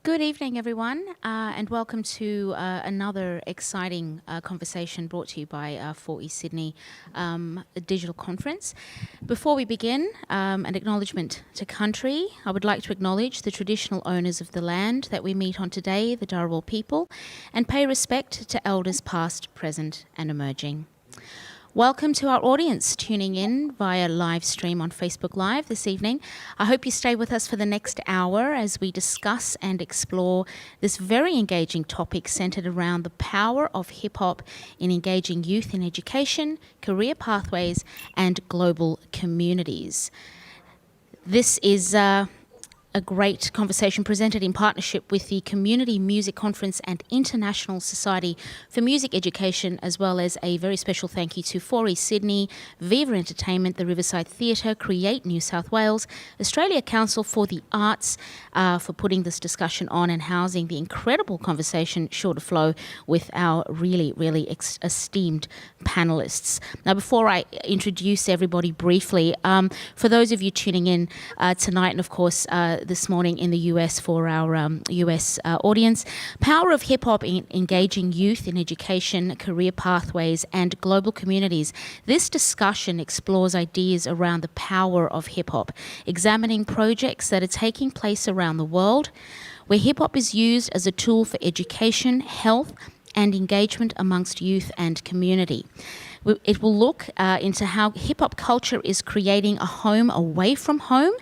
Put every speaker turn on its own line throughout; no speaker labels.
Good evening, everyone, and welcome to another exciting conversation brought to you by 4E Sydney Digital Conference. Before we begin, an acknowledgement to country. I would like to acknowledge the traditional owners of the land that we meet on today, the Dharawal people, and pay respect to elders past, present and emerging. Welcome to our audience tuning in via live stream on Facebook Live this evening. I hope you stay with us for the next hour as we discuss and explore this very engaging topic centred around the power of hip-hop in engaging youth in education, career pathways and global communities. This is a great conversation presented in partnership with the Community Music Conference and International Society for Music Education, as well as a very special thank you to 4E Sydney, Viva Entertainment, the Riverside Theatre, Create New South Wales, Australia Council for the Arts for putting this discussion on and housing the incredible conversation sure to flow with our really esteemed panellists. Now, before I introduce everybody briefly, for those of you tuning in tonight and of course this morning in the US for our US audience, power of hip-hop in engaging youth in education, career pathways and global communities. This discussion explores ideas around the power of hip-hop, examining projects that are taking place around the world where hip-hop is used as a tool for education, health and engagement amongst youth and community. It will look into how hip-hop culture is creating a home away from home,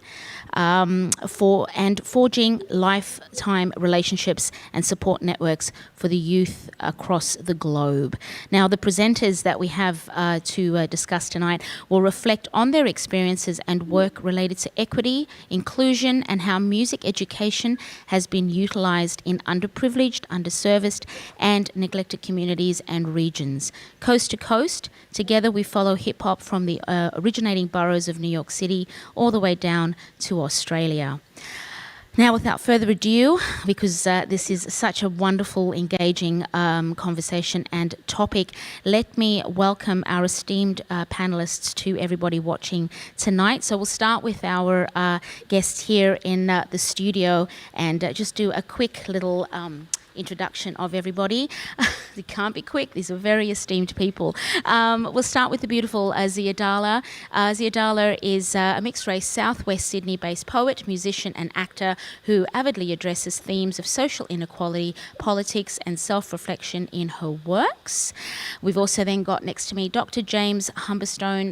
and forging lifetime relationships and support networks for the youth across the globe. Now, the presenters that we have to discuss tonight will reflect on their experiences and work related to equity, inclusion, and how music education has been utilised in underprivileged, underserviced, and neglected communities and regions. Coast to coast, together we follow hip-hop from the originating boroughs of New York City all the way down to Australia. Now, without further ado, because this is such a wonderful, engaging conversation and topic, let me welcome our esteemed panellists to everybody watching tonight. So we'll start with our guests here in the studio and just do a quick little introduction of everybody. It can't be quick. These are very esteemed people. We'll start with the beautiful Ziadala. Ziadala is a mixed-race Southwest Sydney-based poet, musician and actor who avidly addresses themes of social inequality, politics and self-reflection in her works. We've also then got next to me Dr. James Humberstone.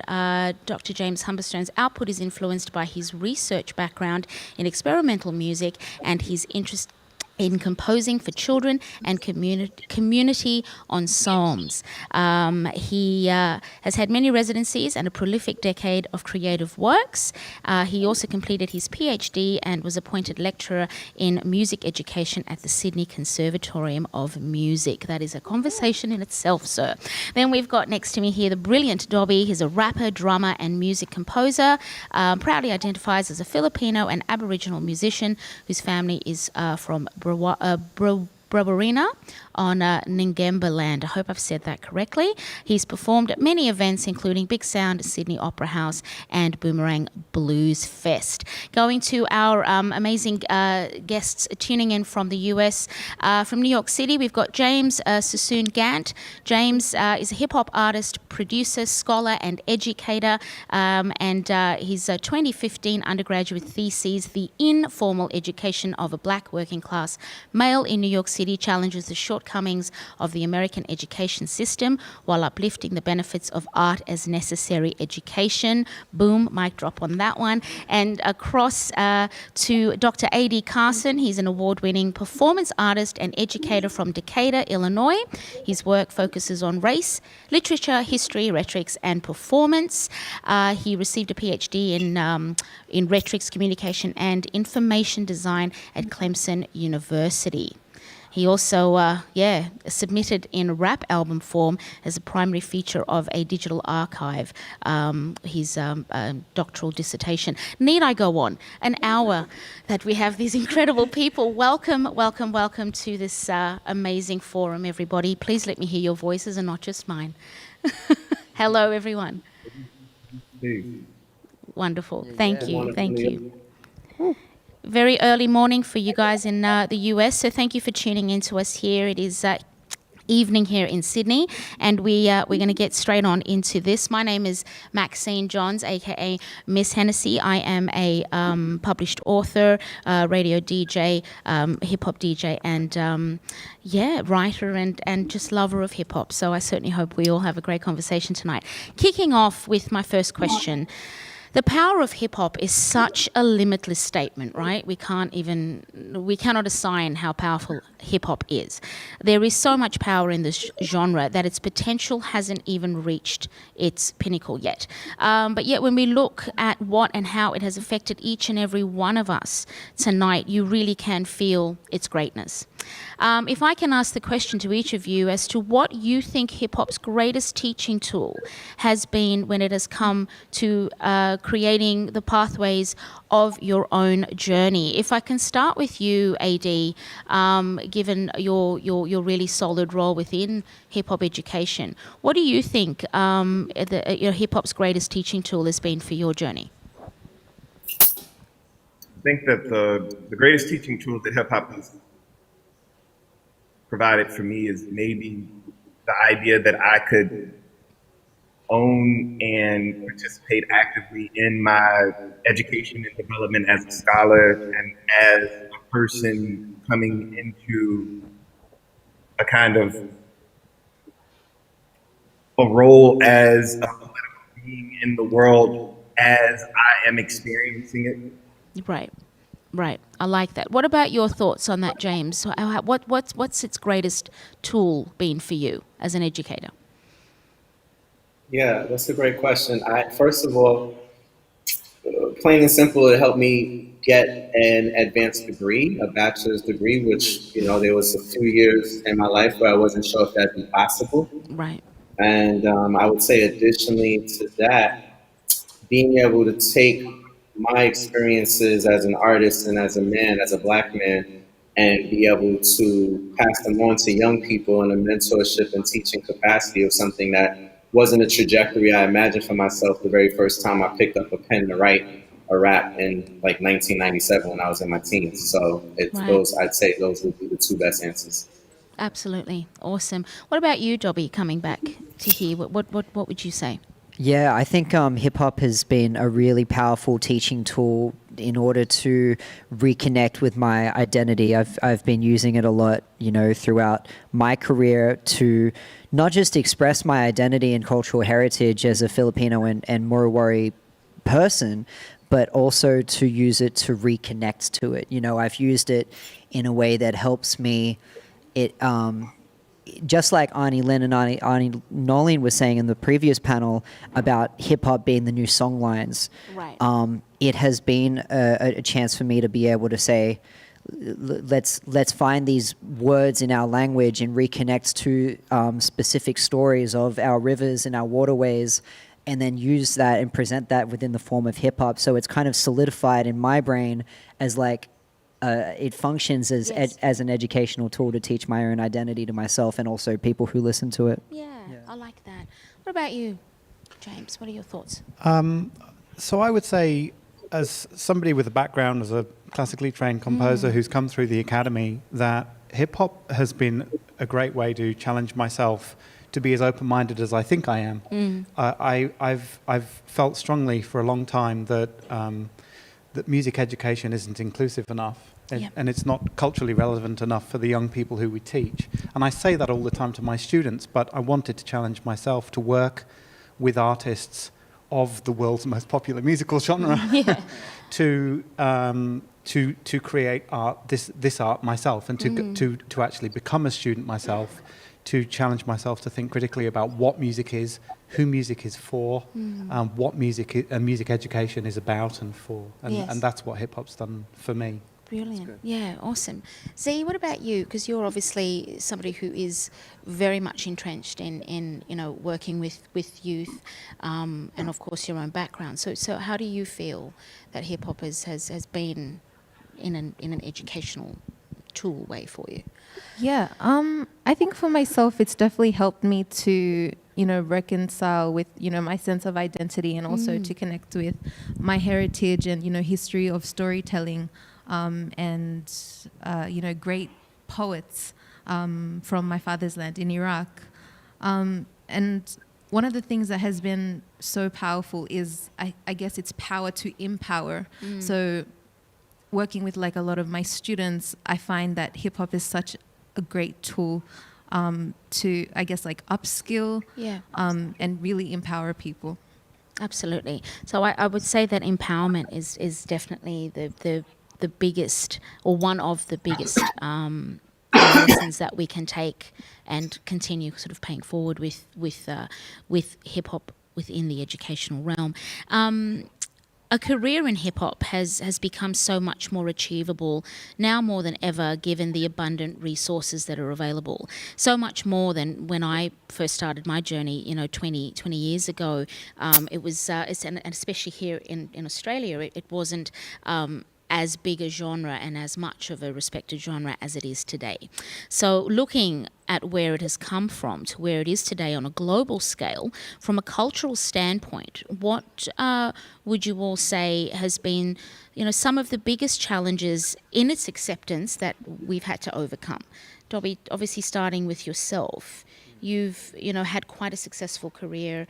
Dr. James Humberstone's output is influenced by his research background in experimental music and his interest in composing for children and community ensembles. He has had many residencies and a prolific decade of creative works. He also completed his PhD and was appointed lecturer in music education at the Sydney Conservatorium of Music. That is a conversation in itself, sir. Then we've got next to me here the brilliant Dobby. He's a rapper, drummer and music composer. Proudly identifies as a Filipino and Aboriginal musician whose family is from Brawarina on Ngingemba land. I hope I've said that correctly. He's performed at many events including Big Sound, Sydney Opera House and Boomerang Blues Fest. Going to our amazing guests tuning in from the US. From New York City, we've got James Sassoon Gant. James is a hip-hop artist, producer, scholar and educator, and his 2015 undergraduate thesis, The Informal Education of a Black Working Class Male in New York City, challenges the shortcomings of the American education system while uplifting the benefits of art as necessary education. Boom, mic drop on that one. And across to Dr. A.D. Carson. He's an award-winning performance artist and educator from Decatur, Illinois. His work focuses on race, literature, history, rhetorics, and performance. He received a PhD in rhetorics, communication, and information design at Clemson University. He also, submitted in rap album form as a primary feature of a digital archive, his doctoral dissertation. Need I go on? An hour that we have these incredible people. Welcome to this amazing forum, everybody. Please let me hear your voices and not just mine. Hello, everyone.
Hey.
Wonderful. Thank you. very early morning for you guys in the US. So thank you for tuning in to us here. It is evening here in Sydney, and we're going to get straight on into this. My name is Maxine Johns, aka Miss Hennessy. I am a published author, radio DJ, hip hop DJ, and writer and just lover of hip hop. So I certainly hope we all have a great conversation tonight. Kicking off with my first question. The power of hip hop is such a limitless statement, right? We cannot assign how powerful hip hop is. There is so much power in this genre that its potential hasn't even reached its pinnacle yet. But yet when we look at what and how it has affected each and every one of us tonight, you really can feel its greatness. If I can ask the question to each of you as to what you think hip-hop's greatest teaching tool has been when it has come to creating the pathways of your own journey. If I can start with you, AD, given your really solid role within hip-hop education, what do you think hip-hop's greatest teaching tool has been for your journey?
I think that the greatest teaching tool that hip-hop has provided for me is maybe the idea that I could own and participate actively in my education and development as a scholar and as a person coming into a kind of a role as a political being in the world as I am experiencing it.
Right. I like that. What about your thoughts on that, James? What's its greatest tool been for you as an educator?
Yeah, that's a great question. First of all, plain and simple, it helped me get an advanced degree, a bachelor's degree, which, there was a few years in my life where I wasn't sure if that'd be possible.
Right.
And I would say additionally to that, being able to take my experiences as an artist and as a man, as a Black man, and be able to pass them on to young people in a mentorship and teaching capacity of something that wasn't a trajectory I imagined for myself the very first time I picked up a pen to write a rap in like 1997 when I was in my teens. So I'd say those would be the two best answers.
Absolutely. Awesome. What about you, Dobby, coming back to here? What would you say?
Yeah, I think hip-hop has been a really powerful teaching tool in order to reconnect with my identity. I've been using it a lot, throughout my career to not just express my identity and cultural heritage as a Filipino and Moriwari person, but also to use it to reconnect to it. I've used it in a way that helps me. Just like Arnie Lynn and Arnie Nolan was saying in the previous panel about hip-hop being the new songlines,
right.
It has been a chance for me to be able to say, let's find these words in our language and reconnect to specific stories of our rivers and our waterways, and then use that and present that within the form of hip-hop. So it's kind of solidified in my brain as like, it functions as an educational tool to teach my own identity to myself and also people who listen to it.
Yeah, I like that. What about you, James? What are your thoughts?
So I would say, as somebody with a background as a classically trained composer who's come through the academy, that hip-hop has been a great way to challenge myself to be as open-minded as I think I am. I've felt strongly for a long time that music education isn't inclusive enough. And it's not culturally relevant enough for the young people who we teach. And I say that all the time to my students, but I wanted to challenge myself to work with artists of the world's most popular musical genre to create art, this art myself, and to actually become a student myself, to challenge myself to think critically about what music is, who music is for, what music education is about and for. And that's what hip-hop's done for me.
Brilliant. Yeah, awesome. Z, what about you? Because you're obviously somebody who is very much entrenched in working with youth, and of course your own background. So how do you feel that hip hop has been in an educational tool way for you?
Yeah, I think for myself, it's definitely helped me to reconcile with my sense of identity and also to connect with my heritage and history of storytelling. and great poets from my father's land in Iraq. And one of the things that has been so powerful is, I guess, it's power to empower. So working with like a lot of my students, I find that hip hop is such a great tool to, I guess, like upskill and really empower people.
Absolutely. So I would say that empowerment is definitely the biggest, or one of the biggest lessons that we can take and continue sort of paying forward with hip hop within the educational realm. A career in hip-hop has become so much more achievable now more than ever, given the abundant resources that are available. So much more than when I first started my journey, 20 years ago. It was, and especially here in Australia, it wasn't as big a genre and as much of a respected genre as it is today. So looking at where it has come from to where it is today on a global scale, from a cultural standpoint, what would you all say has been, some of the biggest challenges in its acceptance that we've had to overcome? Dobby, obviously starting with yourself, you've had quite a successful career,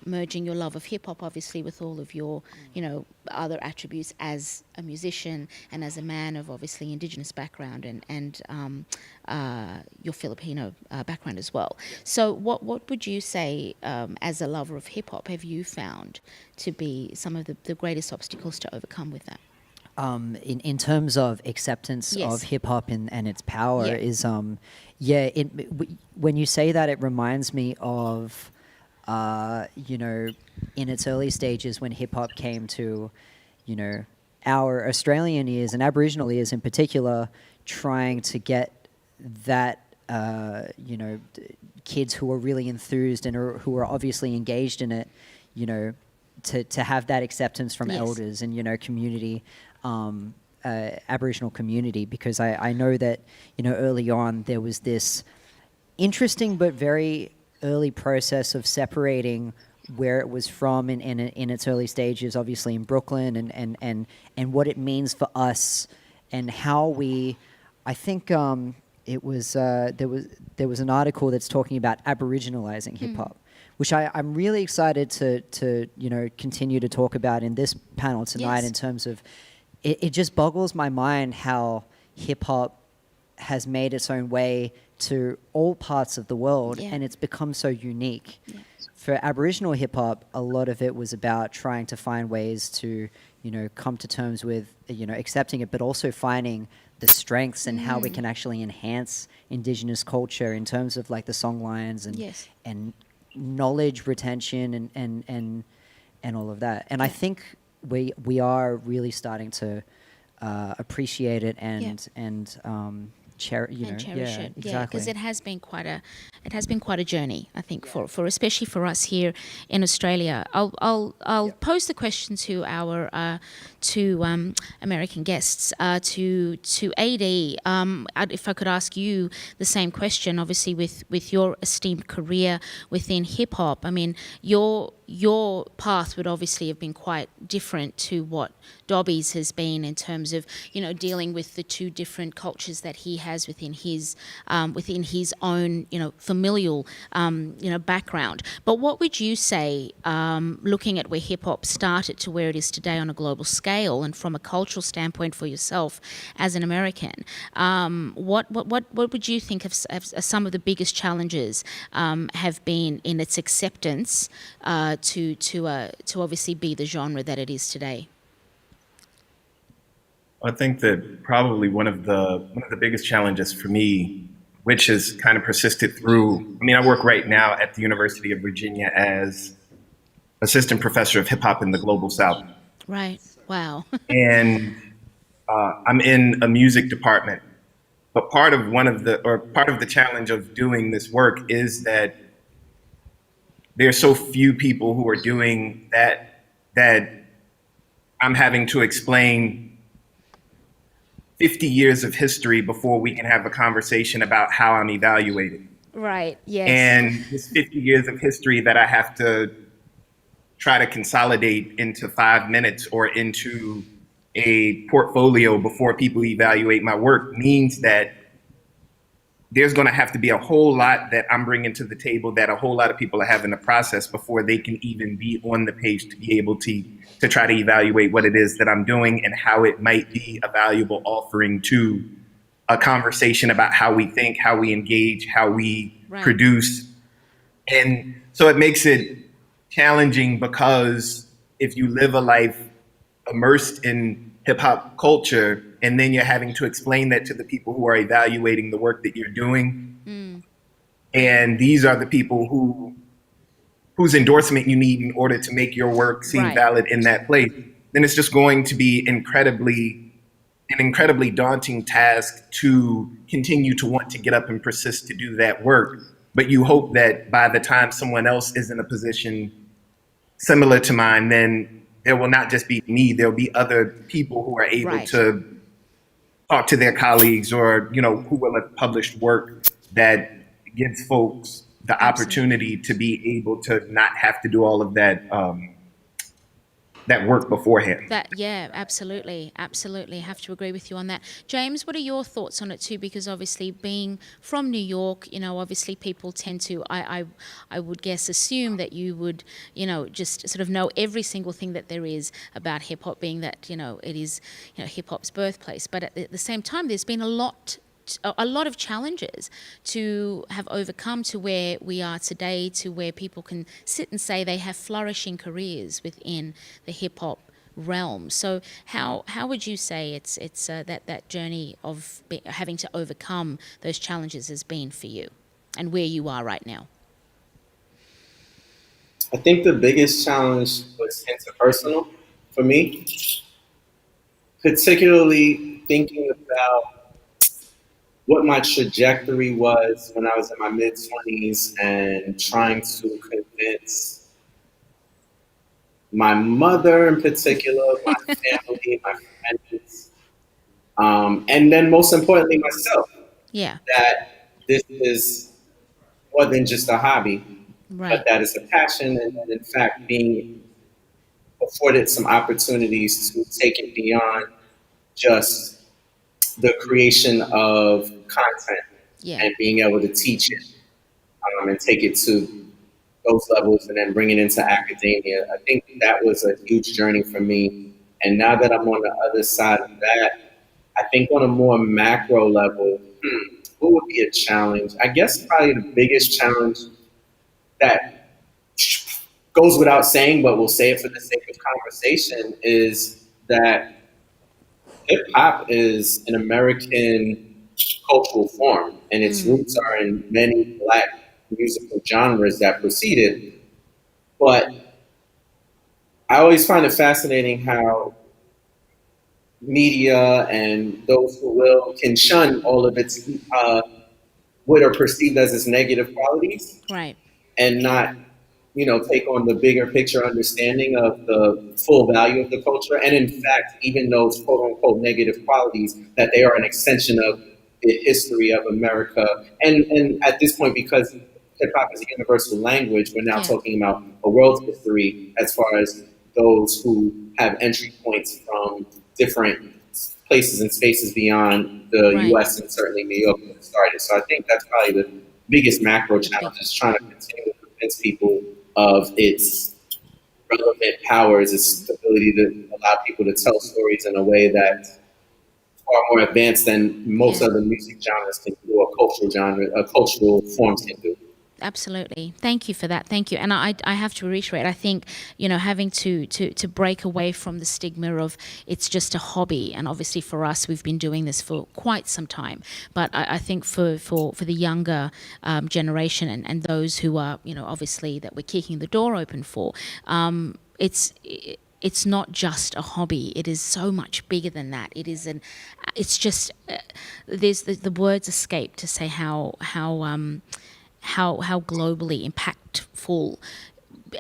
merging your love of hip hop obviously with all of your other attributes as a musician and as a man of obviously Indigenous background and your Filipino background as well. So what would you say as a lover of hip hop have you found to be some of the greatest obstacles to overcome with that?
In terms of acceptance of hip hop and its power is when you say that, it reminds me of in its early stages when hip hop came to our Australian ears and Aboriginal ears in particular, trying to get that kids who are really enthused and who are obviously engaged in it, to have that acceptance from elders and community. Aboriginal community, because I know that early on there was this interesting but very early process of separating where it was from in its early stages, obviously in Brooklyn, and what it means for us and how we, I think it was there was an article that's talking about aboriginalizing hip hop, which I'm really excited to continue to talk about in this panel tonight in terms of. It just boggles my mind how hip-hop has made its own way to all parts of the world, and it's become so unique. Yeah. For Aboriginal hip-hop, a lot of it was about trying to find ways to, come to terms with, accepting it, but also finding the strengths and how we can actually enhance Indigenous culture in terms of like the song lines and knowledge retention and all of that. And I think we are really starting to appreciate it and cherish it.
Exactly. Because it has been quite a journey, I think, for especially for us here in Australia. I'll pose the question to our American guests, to AD. If I could ask you the same question, obviously with your esteemed career within hip hop. I mean, your path would obviously have been quite different to what Dobby's has been in terms of dealing with the two different cultures that he has within his own familial background. But what would you say, looking at where hip hop started to where it is today on a global scale, and from a cultural standpoint for yourself as an American, what would you think of some of the biggest challenges have been in its acceptance to obviously be the genre that it is today?
I think that probably one of the biggest challenges for me, which has kind of persisted through, I work right now at the University of Virginia as assistant professor of hip hop in the Global South.
Right. Wow.
And I'm in a music department. But part of the challenge of doing this work is that there's so few people who are doing that I'm having to explain 50 years of history before we can have a conversation about how I'm evaluated.
Right, yes.
And this 50 years of history that I have to try to consolidate into 5 minutes or into a portfolio before people evaluate my work means that there's going to have to be a whole lot that I'm bringing to the table that a whole lot of people are having to process before they can even be on the page to be able to try to evaluate what it is that I'm doing and how it might be a valuable offering to a conversation about how we think, how we engage, how we produce. And so it makes it challenging because if you live a life immersed in hip hop culture and then you're having to explain that to the people who are evaluating the work that you're doing, and these are the people whose endorsement you need in order to make your work seem valid in that place, then it's just going to be an incredibly daunting task to continue to want to get up and persist to do that work. But you hope that by the time someone else is in a position similar to mine, then there will not just be me, there'll be other people who are able to talk to their colleagues or, who will have published work that gives folks the opportunity to be able to not have to do all of that that work beforehand.
Absolutely. Have to agree with you on that. James, what are your thoughts on it too? Because obviously being from New York, obviously people tend to, I would guess, assume that you would, just sort of know every single thing that there is about hip hop, being that, it is, hip hop's birthplace. But at the same time, there's been a lot of challenges to have overcome to where we are today, to where people can sit and say they have flourishing careers within the hip hop realm. So how would you say it's that journey of having to overcome those challenges has been for you, and where you are right now?
I think the biggest challenge was interpersonal for me, particularly thinking about what my trajectory was when I was in my mid-20s and trying to convince my mother in particular, my family, my friends, and then most importantly myself, that this is more than just a hobby, but that it's a passion, and in fact being afforded some opportunities to take it beyond just the creation of content and being able to teach it and take it to those levels and then bring it into academia. I think that was a huge journey for me. And now that I'm on the other side of that, I think on a more macro level, what would be a challenge? I guess probably the biggest challenge that goes without saying, but we'll say it for the sake of conversation, is that hip hop is an American cultural form, and its roots are in many Black musical genres that preceded. But I always find it fascinating how media and those who will can shun all of its what are perceived as its negative qualities, and not take on the bigger picture understanding of the full value of the culture. And in fact, even those quote unquote negative qualities, that they are an extension of the history of America. And at this point, because hip hop is a universal language, we're now talking about a world history as far as those who have entry points from different places and spaces beyond the US and certainly New York when it started. So I think that's probably the biggest macro challenge, is trying to continue to convince people of its relevant powers, its ability to allow people to tell stories in a way that's far more advanced than most other music genres can do, or cultural forms can do.
Absolutely. Thank you for that. Thank you. And I have to reiterate, I think, having to break away from the stigma of it's just a hobby. And obviously for us, we've been doing this for quite some time. But I think for the younger generation and those who are, obviously that we're kicking the door open for, it's not just a hobby. It is so much bigger than that. It's just, there's the words escape to say how globally impactful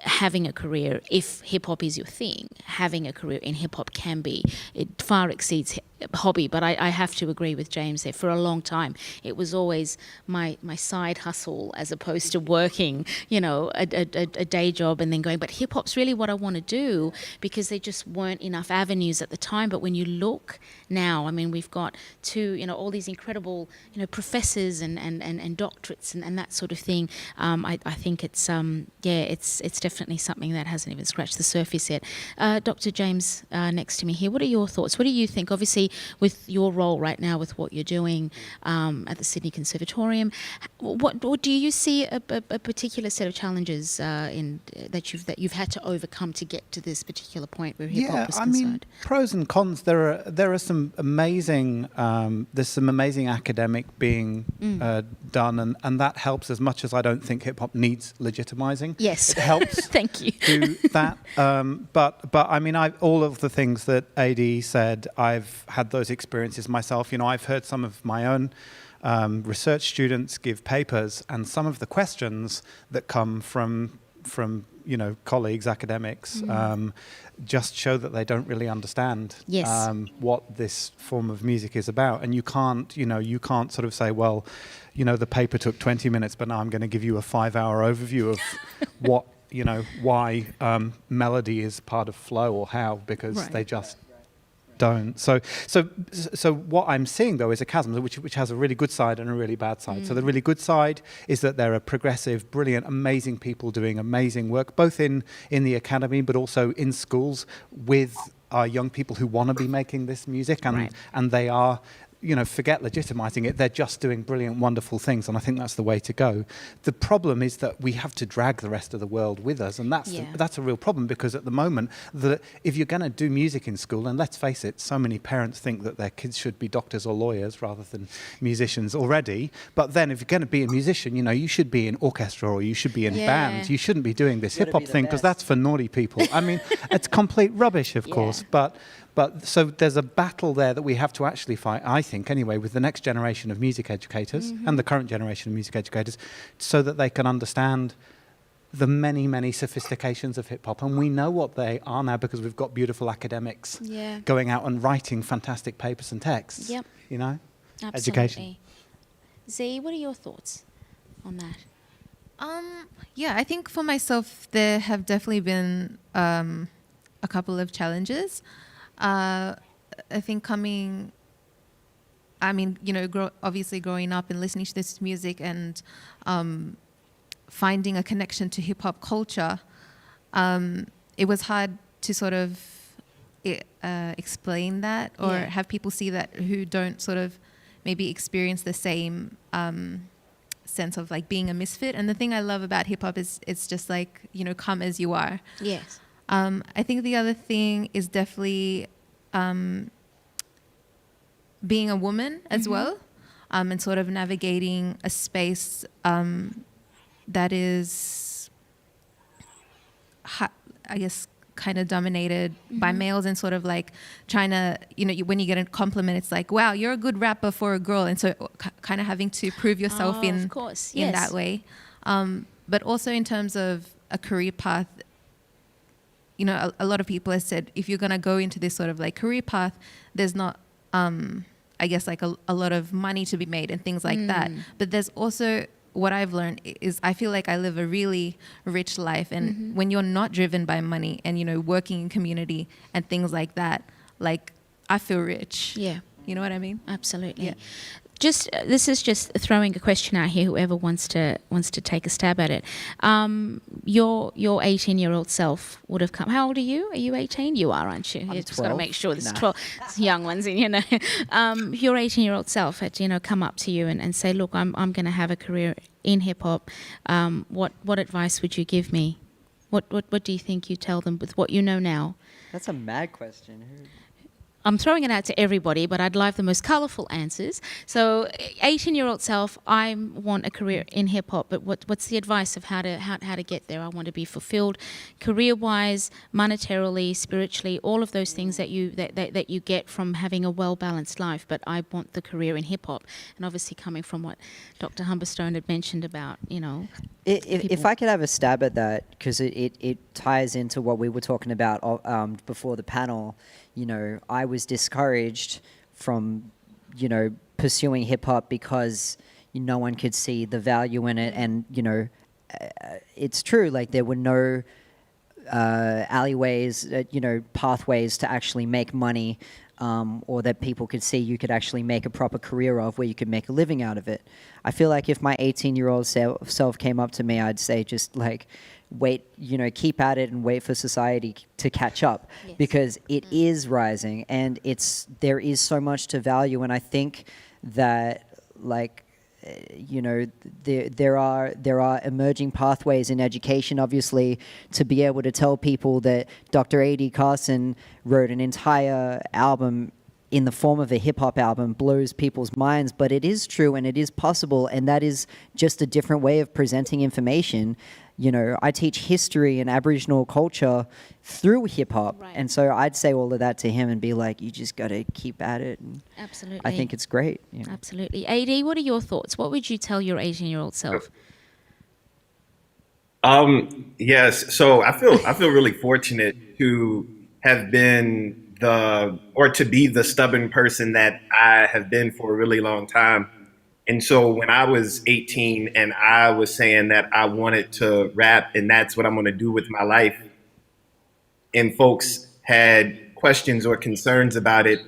having a career, if hip hop is your thing, having a career in hip hop can be. It far exceeds hobby, but I have to agree with James there. For a long time, it was always my side hustle as opposed to working, a day job and then going. But hip hop's really what I want to do, because there just weren't enough avenues at the time. But when you look now, I mean, we've got all these incredible, professors and doctorates and that sort of thing. I think it's it's definitely something that hasn't even scratched the surface yet. Dr. James, next to me here, what are your thoughts? What do you think? Obviously, with your role right now, with what you're doing at the Sydney Conservatorium, what do you see a particular set of challenges that you've had to overcome to get to this particular point where hip hop is concerned?
I mean, pros and cons. There are some amazing there's some amazing academic being done, and that helps, as much as I don't think hip hop needs legitimizing.
Yes,
it helps.
Thank you.
Do that. But I mean, all of the things that AD said, I've had those experiences myself. I've heard some of my own research students give papers, and some of the questions that come from colleagues, academics, just show that they don't really understand what this form of music is about. And you can't sort of say, well, the paper took 20 minutes, but now I'm going to give you a 5-hour overview of what, why melody is part of flow or how, because they just don't. So what I'm seeing, though, is a chasm which has a really good side and a really bad side. So the really good side is that there are progressive, brilliant, amazing people doing amazing work, both in the academy but also in schools with our young people who want to be making this music, and they are, forget legitimizing it. They're just doing brilliant, wonderful things, and I think that's the way to go. The problem is that we have to drag the rest of the world with us, and that's a real problem, because at the moment, if you're going to do music in school, and let's face it, so many parents think that their kids should be doctors or lawyers rather than musicians already, but then if you're going to be a musician, you should be in orchestra or you should be in band. You shouldn't be doing this hip-hop thing, because that's for naughty people. I mean, it's complete rubbish, of course, but so there's a battle there that we have to actually fight, I think, anyway, with the next generation of music educators and the current generation of music educators, so that they can understand the many, many sophistications of hip-hop. And we know what they are now, because we've got beautiful academics going out and writing fantastic papers and texts. Yep.
Absolutely.
Education.
Z, what are your thoughts on that?
I think for myself, there have definitely been a couple of challenges. I think obviously growing up and listening to this music and finding a connection to hip hop culture, it was hard to sort of explain that, or have people see that who don't sort of maybe experience the same sense of like being a misfit. And the thing I love about hip hop is it's just like, come as you are.
Yes.
I think the other thing is definitely being a woman as well, and sort of navigating a space that is, I guess, kind of dominated by males, and sort of like trying to, when you get a compliment, it's like, wow, you're a good rapper for a girl. And so kind of having to prove yourself in that way. But also in terms of a career path, a lot of people have said, if you're going to go into this sort of like career path, there's not, I guess, like a lot of money to be made and things like that. But there's also, what I've learned is I feel like I live a really rich life. And when you're not driven by money and, working in community and things like that, like I feel rich. Yeah. You know what I mean?
Absolutely. Yeah. This is just throwing a question out here. Whoever wants to take a stab at it. Your 18-year-old self would have come. How old are you? Are you 18? You are, aren't you?
I'm
You've
12.
just got to make sure there's 12 young ones in. Your 18-year-old self had come up to you and say, "Look, I'm going to have a career in hip hop. What advice would you give me? What do you think you tell them with what you know now?"
That's a mad question.
I'm throwing it out to everybody, but I'd like the most colourful answers. So, 18-year-old self, I want a career in hip hop, but what's the advice of how to get there? I want to be fulfilled, career-wise, monetarily, spiritually, all of those things that you get from having a well-balanced life. But I want the career in hip hop, and obviously coming from what Dr. Humberstone had mentioned about,
If I could have a stab at that, because it ties into what we were talking about before the panel. I was discouraged from pursuing hip hop because no one could see the value in it, and it's true. Like there were no alleyways, pathways to actually make money, or that people could see you could actually make a proper career of, where you could make a living out of it. I feel like if my 18-year-old self came up to me, I'd say just like wait, keep at it and wait for society to catch up,
Yes.
because it is rising, and there is so much to value. And I think that like there are emerging pathways in education, obviously, to be able to tell people that Dr. A.D. Carson wrote an entire album in the form of a hip-hop album blows people's minds, but it is true and it is possible, and that is just a different way of presenting information. I teach history and Aboriginal culture through hip-hop,
Right.
and so I'd say all of that to him and be like, you just got to keep at it. And
Absolutely.
I think it's great.
Absolutely. AD, what are your thoughts? What would you tell your 18-year-old self?
Yes. So I feel really fortunate to have been to be the stubborn person that I have been for a really long time. And so when I was 18 and I was saying that I wanted to rap and that's what I'm going to do with my life, and folks had questions or concerns about it,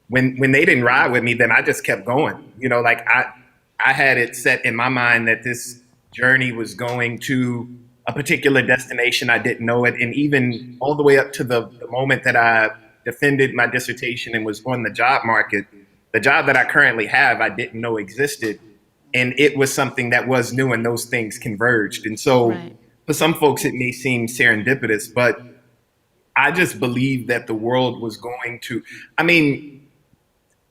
when they didn't ride with me, then I just kept going. Like I had it set in my mind that this journey was going to a particular destination. I didn't know it. And even all the way up to the moment that I defended my dissertation and was on the job market, the job that I currently have, I didn't know existed. And it was something that was new, and those things converged. And so
Right.
for some folks, it may seem serendipitous, but I just believe that the world was going to,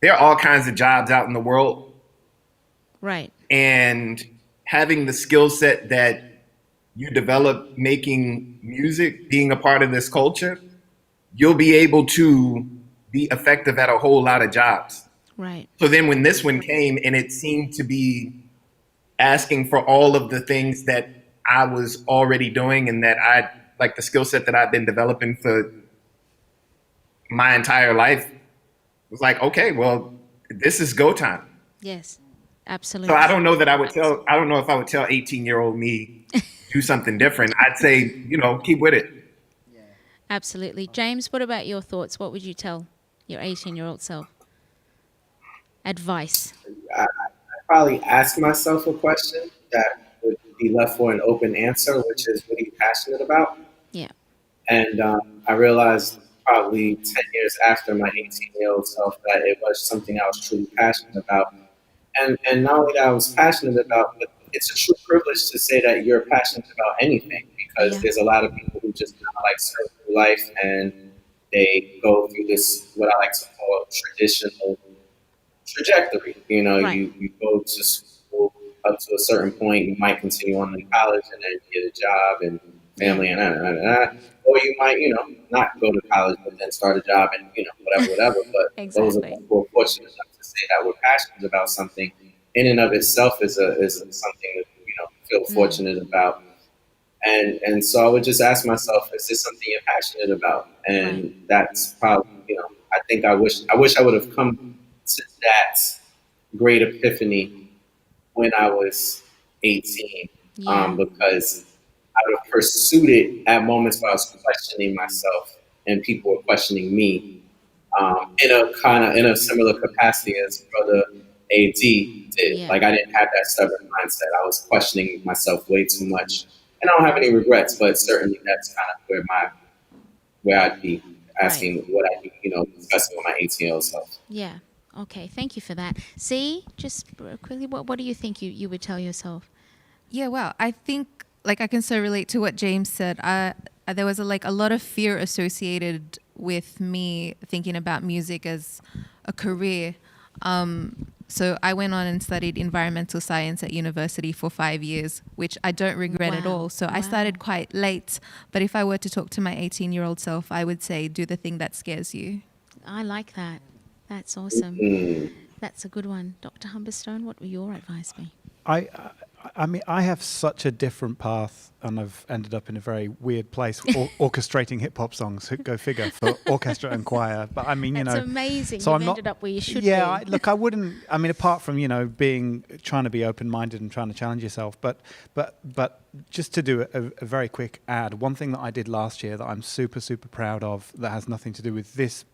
there are all kinds of jobs out in the world.
Right.
And having the skill set that you develop making music, being a part of this culture, you'll be able to be effective at a whole lot of jobs.
Right.
So then when this one came and it seemed to be asking for all of the things that I was already doing and that I like the skill set that I've been developing for my entire life, it was like, okay, well, this is go time.
Yes. Absolutely.
So I don't know if I would tell 18-year-old me do something different. I'd say, keep with it.
Absolutely. James, what about your thoughts? What would you tell your 18-year-old self? Advice.
I probably ask myself a question that would be left for an open answer, which is, what are you passionate about?
Yeah.
And I realized probably 10 years after my 18-year-old self that it was something I was truly passionate about. And not only that I was passionate about, but it's a true privilege to say that you're passionate about anything, because
Yeah.
there's a lot of people who just kind of like surf through life and they go through this, what I like to call traditional trajectory.
Right.
You go to school up to a certain point, you might continue on in college and then get a job and family and or you might, not go to college but then start a job and whatever. But those of us
Exactly.
who are fortunate enough to say that we're passionate about something in and of itself is something that feel fortunate about. And so I would just ask myself, is this something you're passionate about? And that's probably, I think I wish I would have come to that great epiphany when I was 18,
Yeah.
because I would have pursued it at moments where I was questioning myself and people were questioning me, in a similar capacity as Brother AD did.
Yeah.
Like I didn't have that stubborn mindset. I was questioning myself way too much, and I don't have any regrets. But certainly that's kind of where I'd be asking what I'd be, discussing with my 18-year-old self.
Yeah. Okay. Thank you for that. See, just quickly, what do you think you would tell yourself?
Yeah, well, I think I can so relate to what James said. There was a lot of fear associated with me thinking about music as a career. So I went on and studied environmental science at university for 5 years, which I don't regret at all. So I started quite late. But if I were to talk to my 18-year-old self, I would say, do the thing that scares you.
I like that. That's awesome. That's a good one. Dr. Humberstone, what would your advice be?
I I mean, I have such a different path, and I've ended up in a very weird place, orchestrating hip hop songs. Go figure, for orchestra and choir. But I mean,
That's amazing.
So
You've
I'm not,
ended up where you should
yeah,
be.
look, I wouldn't. I mean, apart from trying to be open-minded and trying to challenge yourself, but just to do a very quick ad. One thing that I did last year that I'm super proud of, that has nothing to do with this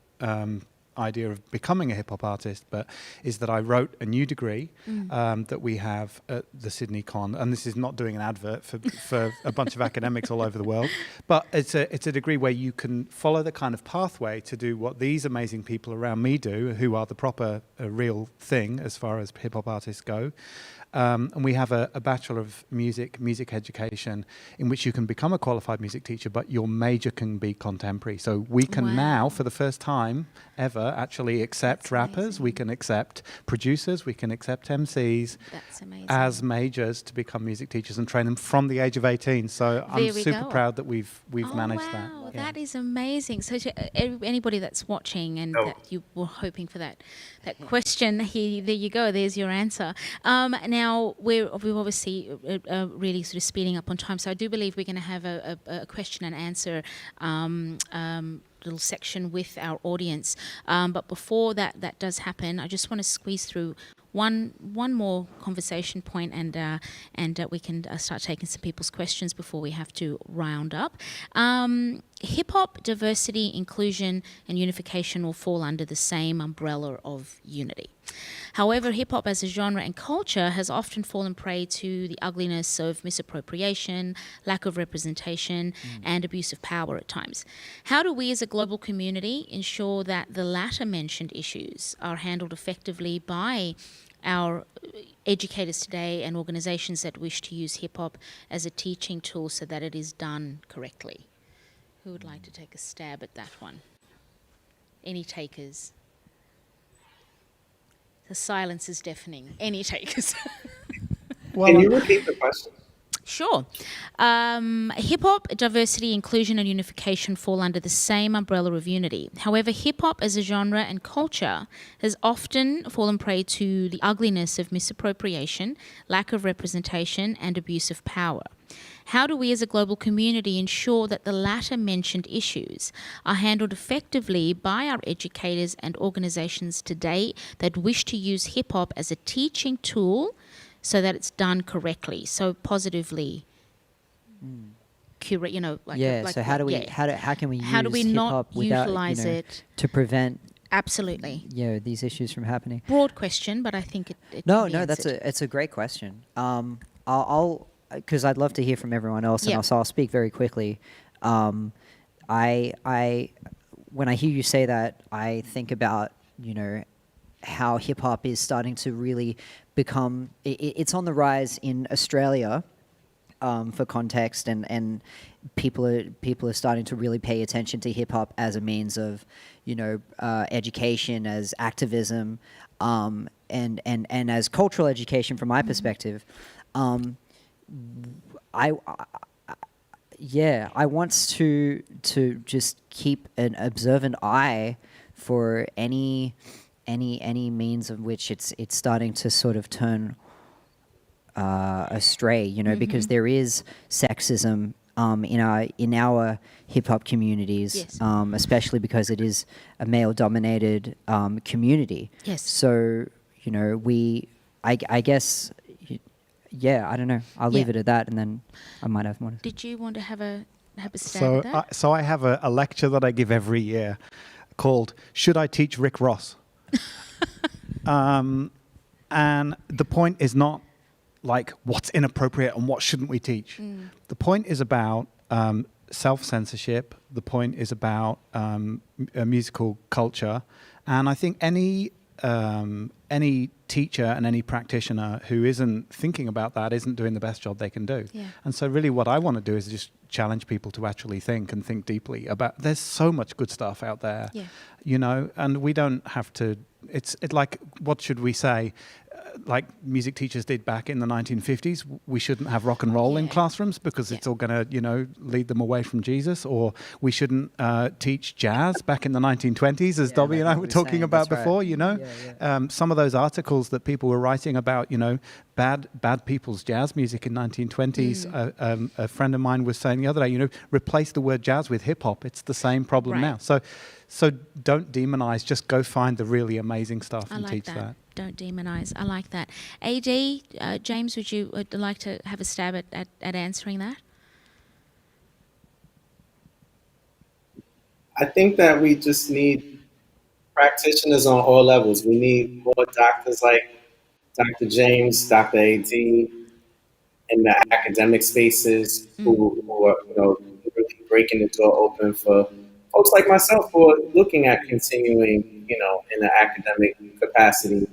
idea of becoming a hip hop artist, but is that I wrote a new degree that we have at the Sydney Con, and this is not doing an advert for a bunch of academics all over the world, but it's a degree where you can follow the kind of pathway to do what these amazing people around me do, who are the proper real thing as far as hip hop artists go. And we have a Bachelor of Music Education, in which you can become a qualified music teacher, but your major can be contemporary. So we can now, for the first time ever, actually accept rappers, we can accept producers, we can accept MCs as majors to become music teachers and train them from the age of 18. So I'm super proud that we've managed that.
Wow, that is amazing. So to anybody that's watching and that you were hoping for that question, here, there you go. There's your answer. Now, we're obviously really sort of speeding up on time, so I do believe we're going to have a question and answer little section with our audience. But before that does happen, I just want to squeeze through one more conversation point, and we can start taking some people's questions before we have to round up. Hip hop, diversity, inclusion, and unification will fall under the same umbrella of unity. However, hip hop as a genre and culture has often fallen prey to the ugliness of misappropriation, lack of representation, and abuse of power at times. How do we as a global community ensure that the latter mentioned issues are handled effectively by our educators today and organisations that wish to use hip hop as a teaching tool so that it is done correctly? Who would like to take a stab at that one? Any takers? The silence is deafening. Any takers?
Can you repeat the question?
Sure. Hip-hop, diversity, inclusion and unification fall under the same umbrella of unity. However, hip-hop as a genre and culture has often fallen prey to the ugliness of misappropriation, lack of representation and abuse of power. How do we as a global community ensure that the latter mentioned issues are handled effectively by our educators and organisations today that wish to use hip-hop as a teaching tool so that it's done correctly, so positively curate,
so how can we use hip-hop without,
it
to prevent
absolutely
these issues from happening?
Broad question, but I think it
no,
can be
it's a great question. I'll because I'd love to hear from everyone else, and I'll speak very quickly. I when I hear you say that, I think about how hip hop is starting to really become. It's on the rise in Australia, for context, and people are starting to really pay attention to hip hop as a means of education, as activism, and as cultural education from my perspective. I want to just keep an observant eye for any means of which it's starting to sort of turn astray, because there is sexism in our hip hop communities, especially because it is a male dominated community.
Yes.
So I guess. I don't know. I'll leave it at that, and then I might have more.
Did you want to have a stab at that?
So I have a lecture that I give every year called "Should I Teach Rick Ross?" And the point is not like what's inappropriate and what shouldn't we teach. The point is about self-censorship. The point is about musical culture, and I think any teacher and any practitioner who isn't thinking about that isn't doing the best job they can do. Yeah. And so really what I want to do is just challenge people to actually think deeply about, there's so much good stuff out there, and we don't have to, it's like, what should we say? like music teachers did back in the 1950s. We shouldn't have rock and roll in classrooms because it's all going to, lead them away from Jesus. Or we shouldn't teach jazz back in the 1920s, as Dobby and I were talking about before. Some of those articles that people were writing about, bad people's jazz music in 1920s. A friend of mine was saying the other day, replace the word jazz with hip hop. It's the same problem now. So don't demonize. Just go find the really amazing stuff and teach that.
Don't demonize. I like that. AD, James, would you like to have a stab at answering that?
I think that we just need practitioners on all levels. We need more doctors like Dr. James, Dr. AD, in the academic spaces who are, really breaking the door open for folks like myself who are looking at continuing, in an academic capacity,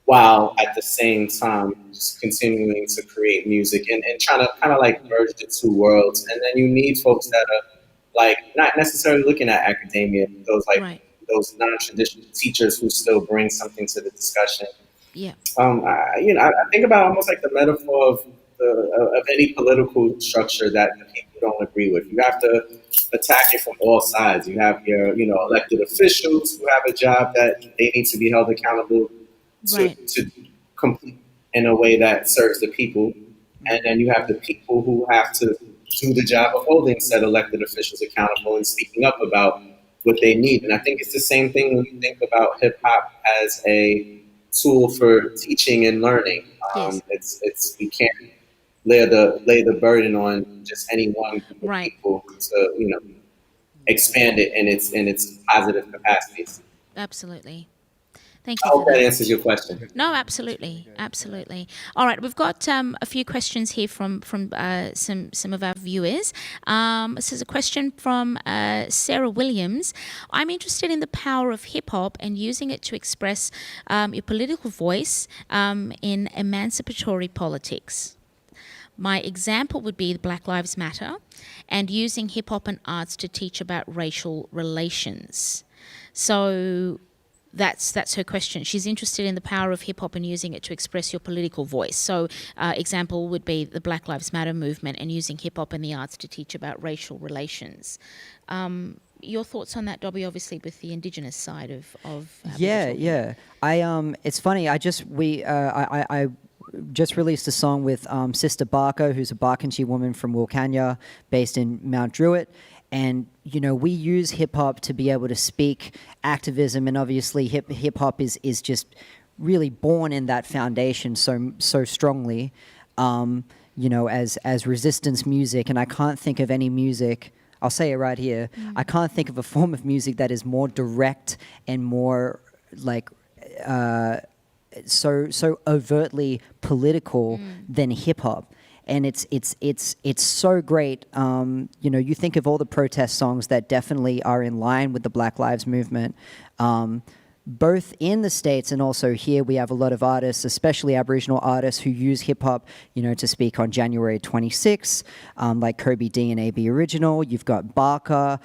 while at the same time just continuing to create music and trying to kind of like merge the two worlds. And then you need folks that are like not necessarily looking at academia, those non-traditional teachers who still bring something to the discussion.
Yeah.
I think about almost like the metaphor of any political structure that people don't agree with. You have to attack it from all sides. You have your, elected officials who have a job that they need to be held accountable to complete in a way that serves the people. And then you have the people who have to do the job of holding said elected officials accountable and speaking up about what they need. And I think it's the same thing when you think about hip hop as a tool for teaching and learning. It's we can't lay the burden on just any one group of people to expand it in its positive capacities.
Absolutely. Thank you.
I hope that answers your question.
No, absolutely. All right, we've got a few questions here from some of our viewers. This is a question from Sarah Williams. I'm interested in the power of hip hop and using it to express your political voice in emancipatory politics. My example would be Black Lives Matter and using hip hop and arts to teach about racial relations. So that's her question. She's interested in the power of hip hop and using it to express your political voice. So example would be the Black Lives Matter movement and using hip hop and the arts to teach about racial relations. Your thoughts on that, Dobby? Obviously, with the Indigenous side of Aboriginal.
It's funny. I just released a song with Sister Barker, who's a Barkindji woman from Wilcannia, based in Mount Druitt. And, we use hip-hop to be able to speak activism, and obviously hip-hop is just really born in that foundation so strongly, as resistance music. And I can't think of any music, I'll say it right here, I can't think of a form of music that is more direct and more, so overtly political than hip-hop. And it's so great. You think of all the protest songs that definitely are in line with the Black Lives Movement. Both in the States and also here, we have a lot of artists, especially Aboriginal artists, who use hip-hop, to speak on January 26th, like Kobe D and AB Original. You've got Barker.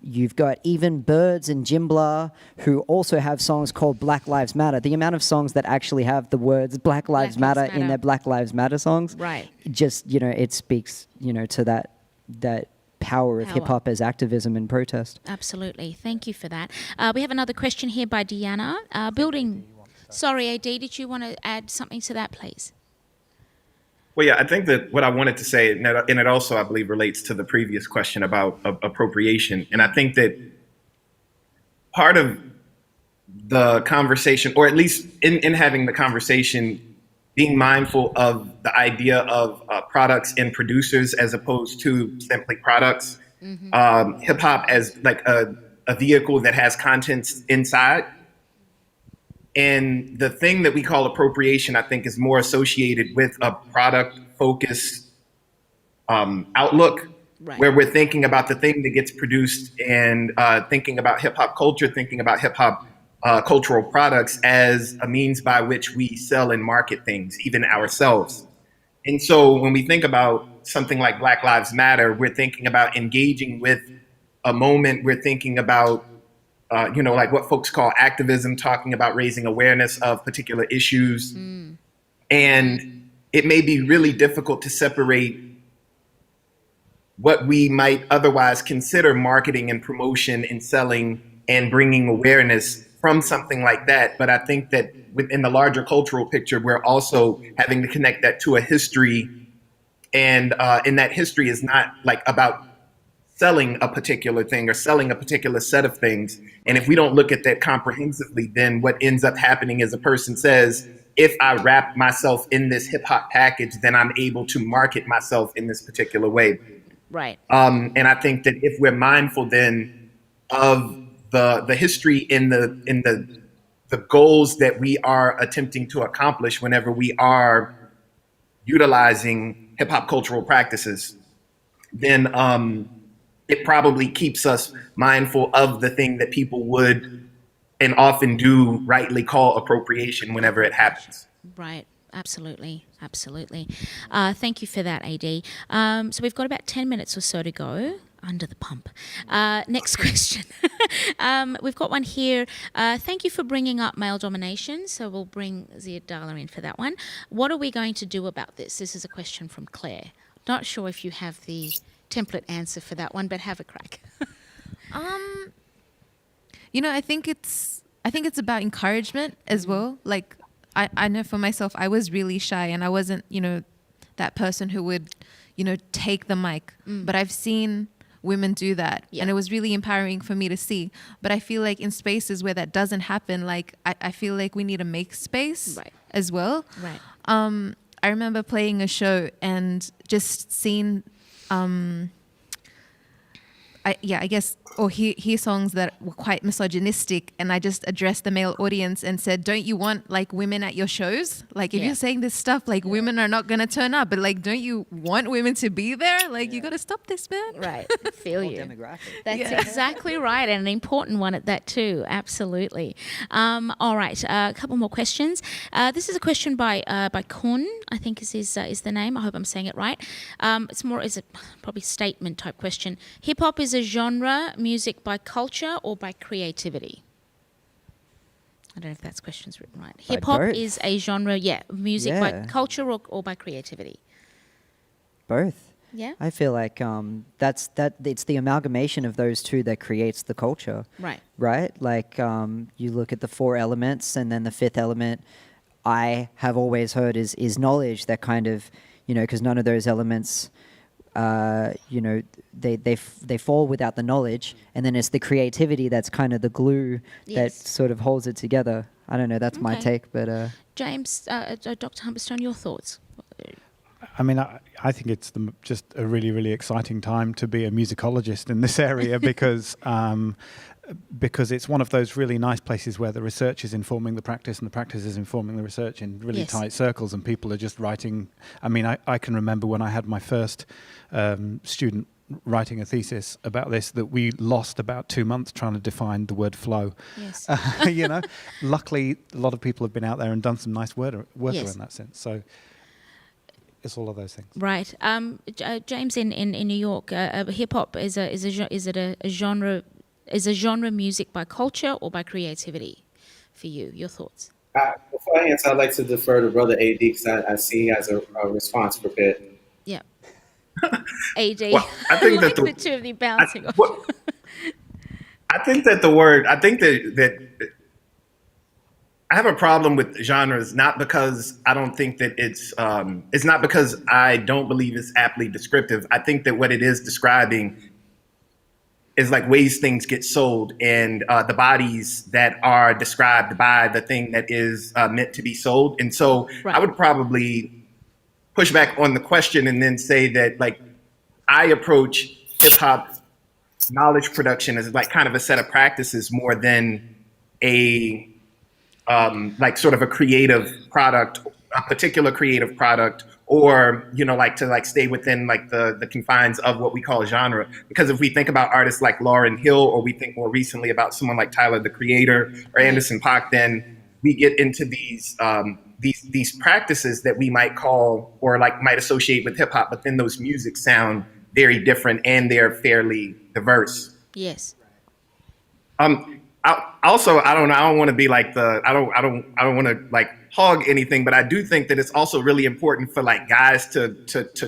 You've got even Birds and Jimbla, who also have songs called Black Lives Matter. The amount of songs that actually have the words Black Lives Matter in their Black Lives Matter songs, just, it speaks, to that power of hip-hop as activism and protest.
Absolutely. Thank you for that. We have another question here by Deanna. Sorry, AD, did you want to add something to that, please?
Well, yeah, I think that what I wanted to say, and it also, I believe, relates to the previous question about appropriation. And I think that part of the conversation, or at least in having the conversation, being mindful of the idea of products and producers as opposed to simply products. Hip hop as like a vehicle that has contents inside. And the thing that we call appropriation, I think, is more associated with a product focused outlook, where we're thinking about the thing that gets produced and thinking about hip hop culture, thinking about hip hop cultural products as a means by which we sell and market things, even ourselves. And so when we think about something like Black Lives Matter, we're thinking about engaging with a moment. We're thinking about like what folks call activism, talking about raising awareness of particular issues. And it may be really difficult to separate what we might otherwise consider marketing and promotion and selling and bringing awareness from something like that. But I think that within the larger cultural picture, we're also having to connect that to a history. And in that history is not like about selling a particular thing or selling a particular set of things. And if we don't look at that comprehensively, then what ends up happening is a person says, if I wrap myself in this hip hop package, then I'm able to market myself in this particular way.
Right.
And I think that if we're mindful then of the history in the goals that we are attempting to accomplish whenever we are utilizing hip hop cultural practices, then it probably keeps us mindful of the thing that people would and often do rightly call appropriation whenever it happens.
Right. Absolutely. Absolutely. Thank you for that, AD. So we've got about 10 minutes or so to go. Under the pump. Next question. We've got one here. Thank you for bringing up male domination. So we'll bring Ziad Dala in for that one. What are we going to do about this? This is a question from Claire. Not sure if you have the template answer for that one, but have a crack.
I think it's about encouragement as well. Like I know for myself, I was really shy and I wasn't, that person who would, take the mic. But I've seen women do that. Yeah. And it was really empowering for me to see. But I feel like in spaces where that doesn't happen, like I feel like we need to make space as well.
Right.
I remember playing a show and just seeing hear songs that were quite misogynistic, and I just addressed the male audience and said, don't you want like women at your shows? Like if you're saying this stuff, like women are not gonna turn up, but like don't you want women to be there? Like you gotta stop this, man.
Right. Feel you.
Demographic.
That's exactly right, and an important one at that too. Absolutely. All right, a couple more questions. This is a question by Kun, I think is the name. I hope I'm saying it right. It's a probably statement type question. Hip hop is a genre, music by culture or by creativity? I don't know if that's question's written right. Hip hop is a genre, music by culture or by creativity?
Both.
Yeah.
I feel like it's the amalgamation of those two that creates the culture.
Right.
Right? Like you look at the four elements, and then the fifth element I have always heard is knowledge, that kind of, because none of those elements they fall without the knowledge, and then it's the creativity that's kind of the glue that sort of holds it together. I don't know, that's my take, but
James, Dr. Humberstone, your thoughts?
I mean, I think it's just a really, really exciting time to be a musicologist in this area because it's one of those really nice places where the research is informing the practice and the practice is informing the research in really tight circles, and people are just writing. I mean, I can remember when I had my first student writing a thesis about this, that we lost about 2 months trying to define the word flow.
Yes.
Luckily, a lot of people have been out there and done some nice work in that sense. So it's all of those things.
Right. James, in New York, hip hop is a genre? Is a genre music by culture or by creativity for you? Your thoughts?
Before I answer, I'd like to defer to Brother AD because I see he has a response prepared.
Yeah. AD.
Well, I think that
the two of you bouncing off.
I think that that I have a problem with genres, not because I don't think that it's not because I don't believe it's aptly descriptive. I think that what it is describing is like ways things get sold, and the bodies that are described by the thing that is meant to be sold. And so I would probably push back on the question and then say that like I approach hip hop knowledge production as like kind of a set of practices more than a like sort of a creative product, a particular creative product, or like to like stay within like the confines of what we call genre. Because if we think about artists like Lauryn Hill, or we think more recently about someone like Tyler the Creator or Anderson .Paak, then we get into these practices that we might call or like might associate with hip hop, but then those music sound very different and they're fairly diverse.
Yes.
I I don't know. I don't want to be like I don't want to like hog anything, but I do think that it's also really important for like guys to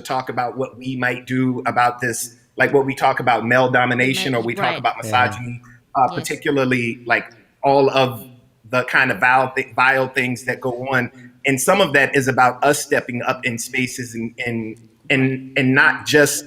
talk about what we might do about this, like what we talk about male domination, or we talk
Right.
about misogyny,
Yes.
particularly like all of the kind of vile things that go on, and some of that is about us stepping up in spaces and not just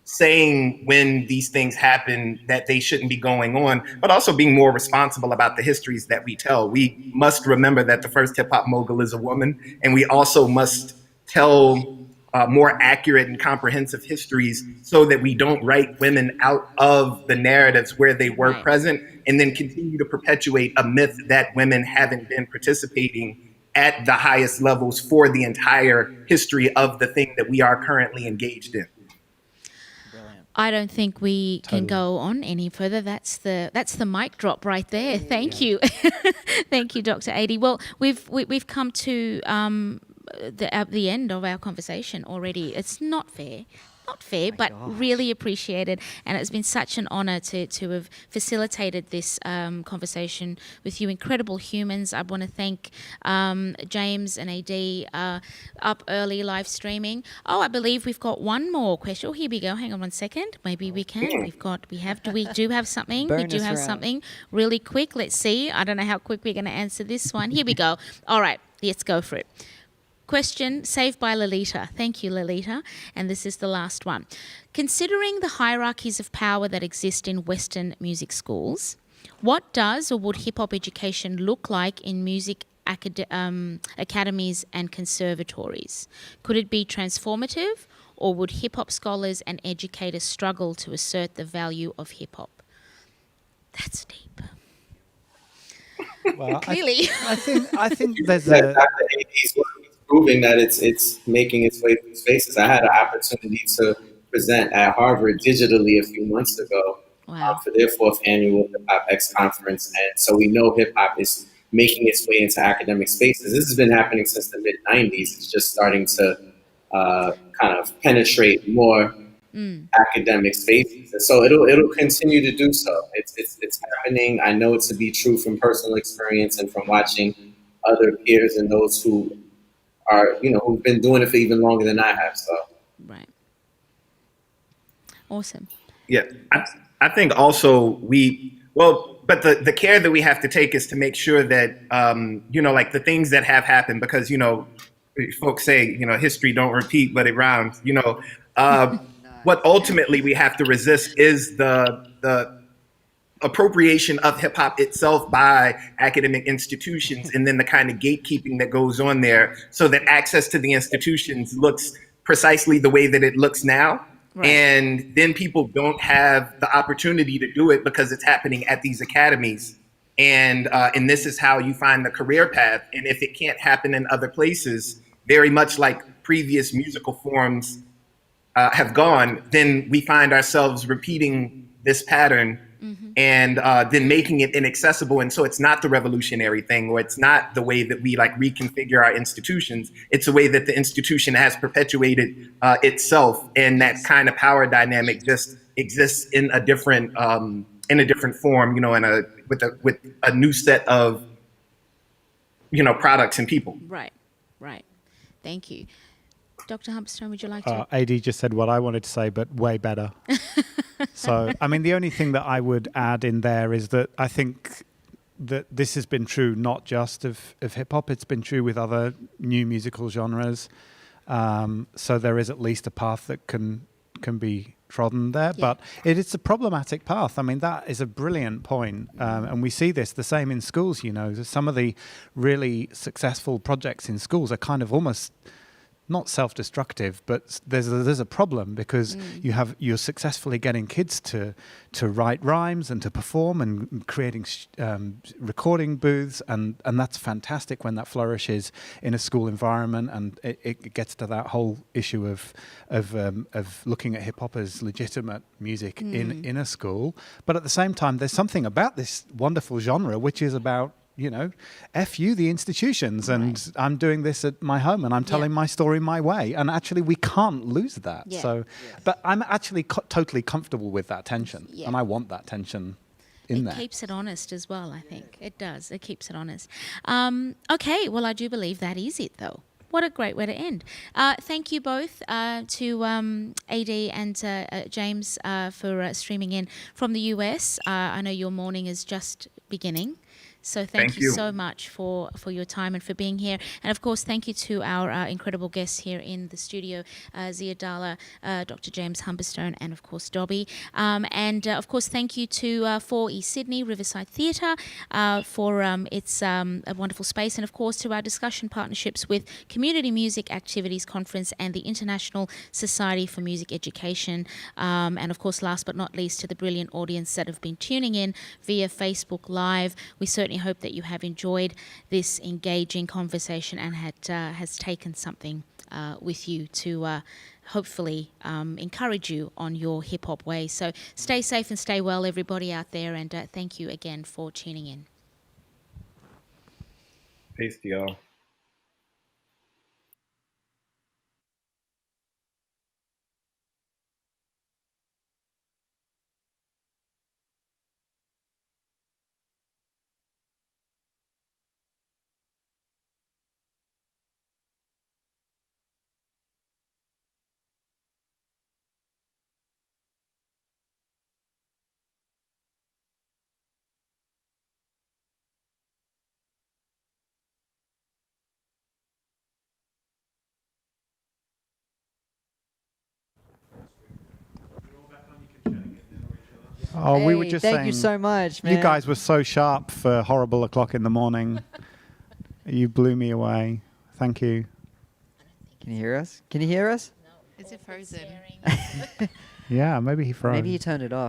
saying when these things happen that they shouldn't be going on, but also being more responsible about the histories that we tell. We must remember that the first hip hop mogul is a woman, and we also must tell more accurate and comprehensive histories so that we don't write women out of the narratives where they were
Right.
present and then continue to perpetuate a myth that women haven't been participating at the highest levels for the entire history of the thing that we are currently engaged in.
I don't think we can go on any further. That's the mic drop right there. Thank you, thank you, Dr. Adi. Well, we've come to the end of our conversation already. It's not fair. But really appreciated, and it's been such an honour to have facilitated this conversation with you incredible humans. I want to thank James and AD up early live streaming. Oh, I believe we've got one more question. Oh, here we go. Hang on one second. Maybe we can. We do have something. We do
Bonus
have
round.
something really quick. Let's see. I don't know how quick we're going to answer this one. Here we go. All right, let's go for it. Question saved by Lolita. Thank you, Lolita. And this is the last one. Considering the hierarchies of power that exist in Western music schools, what does or would hip-hop education look like in music academies and conservatories? Could it be transformative, or would hip-hop scholars and educators struggle to assert the value of hip-hop? That's deep.
Well,
Clearly.
I think there's
That
a
Dr. AD's work is proving that it's making its way through spaces. I had an opportunity to present at Harvard digitally a few months ago for their 4th annual Hip Hop X conference, and so we know hip hop is making its way into academic spaces. This has been happening since the mid '90s. It's just starting to kind of penetrate more academic spaces, and so it'll continue to do so. It's happening. I know it to be true from personal experience and from watching other peers and those who are who've been doing it for even longer than I have. So
Right. Awesome.
Yeah, I think also but the care that we have to take is to make sure that, like the things that have happened, because, folks say, history don't repeat, but it rhymes, what ultimately we have to resist is the appropriation of hip hop itself by academic institutions, and then the kind of gatekeeping that goes on there, so that access to the institutions looks precisely the way that it looks now. Right. And then people don't have the opportunity to do it because it's happening at these academies. And this is how you find the career path. And if it can't happen in other places, very much like previous musical forms have gone, then we find ourselves repeating this pattern and then making it inaccessible. And so it's not the revolutionary thing, or it's not the way that we like reconfigure our institutions. It's the way that the institution has perpetuated itself, and that kind of power dynamic just exists in a different form, with a new set of products and people.
Right. Thank you. Dr. Humpstone, would you like to?
AD just said what I wanted to say, but way better. So, I mean, the only thing that I would add in there is that I think that this has been true not just of hip hop, it's been true with other new musical genres. So there is at least a path that can be trodden there, but it's a problematic path. I mean, that is a brilliant point. And we see the same in schools, some of the really successful projects in schools are kind of almost not self-destructive, but there's a problem because you're successfully getting kids to write rhymes and to perform and creating recording booths, and that's fantastic when that flourishes in a school environment, and it gets to that whole issue of looking at hip hop as legitimate music in a school. But at the same time, there's something about this wonderful genre which is about F you, the institutions, and I'm doing this at my home, and I'm telling my story my way. And actually, we can't lose that. Yeah. So, but I'm actually totally comfortable with that tension, and I want that tension. in
It
that.
keeps it honest as well, I think. It does. It keeps it honest. Okay, well, I do believe that is it, though. What a great way to end. Thank you both to AD and James for streaming in from the US. I know your morning is just beginning. So thank you so much for your time and for being here. And of course, thank you to our incredible guests here in the studio, Zia Dalla, Dr. James Humberstone, and of course, Dobby. And of course, thank you to 4 East Sydney Riverside Theatre for its a wonderful space. And of course, to our discussion partnerships with Community Music Activities Conference and the International Society for Music Education. And of course, last but not least, to the brilliant audience that have been tuning in via Facebook Live. We certainly hope that you have enjoyed this engaging conversation and has taken something with you to hopefully encourage you on your hip-hop way. So stay safe and stay well, everybody out there, and thank you again for tuning in.
Peace to y'all.
Oh, we were
Hey,
just
thank
saying,
you so much, man.
you guys were so sharp for horrible o'clock in the morning. You blew me away. Thank you.
Can you hear us? Can you hear us?
Is it frozen?
Yeah, maybe he froze.
Maybe he turned it off.